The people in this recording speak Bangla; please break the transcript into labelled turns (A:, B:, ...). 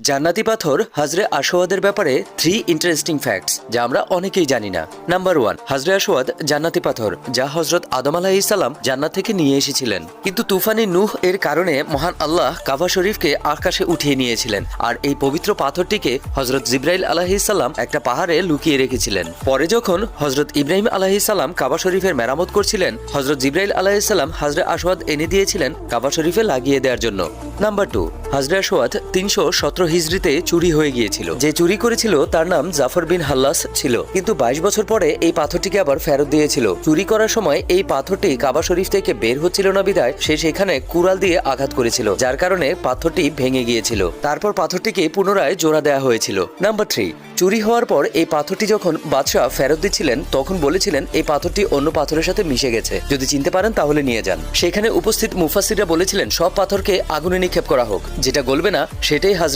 A: জান্নাতি পাথর হাজরে আসওয়াদের ব্যাপারে 3 ইন্টারেস্টিং ফ্যাক্টস যা আমরা অনেকেই জানি না। নাম্বার 1, হাজরে আসওয়াদ জান্নাতি পাথর যা হযরত আদম আলাইহিস সালাম জান্নাত থেকে নিয়ে এসেছিলেন, কিন্তু তুফানে নূহ এর কারণে মহান আল্লাহ কাবা শরীফকে আকাশে উঠিয়ে নিয়েছিলেন আর এই পবিত্র পাথরটিকে হযরত জিবরাইল আলাইহিস সালাম একটা পাহাড়ে লুকিয়ে রেখেছিলেন। পরে যখন হযরত ইব্রাহিম আলাইহিস সালাম কাবা শরীফের মেরামত করছিলেন, হযরত জিবরাইল আলাইহিস সালাম হাজরে আসওয়াদ এনে দিয়েছিলেন কাবা শরীফে লাগিয়ে দেওয়ার জন্য। নাম্বার 2, হাজরে আসওয়াদ 317 হিজরিতে চুরি হয়ে গিয়েছিল। যে চুরি করেছিল তার নাম জাফর বিন হাল্লাস ছিল, কিন্তু 22 বছর পরে এই পাথরটিকে আবার ফেরত দিয়েছিল। চুরি করার সময় এই পাথরটি কাবা শরীফ থেকে বের হচ্ছিল না বিধায় সে সেখানে কুড়াল দিয়ে আঘাত করেছিল, যার কারণে পাথরটি ভেঙে গিয়েছিল। তারপর পাথরটিকে পুনরায় জোড়া দেওয়া হয়েছিল। নাম্বার 3, চুরি হওয়ার পর এই পাথরটি যখন বাদশাহ ফেরত দিচ্ছিলেন তখন বলেছিলেন এই পাথরটি অন্য পাথরের সাথে মিশে গেছে, যদি চিনতে পারেন তাহলে নিয়ে যান। সেখানে উপস্থিত মুফাসসিররা বলেছিলেন সব পাথরকে আগুনে নিক্ষেপ করা হোক, যেটা গলবে না সেটাই হাজরে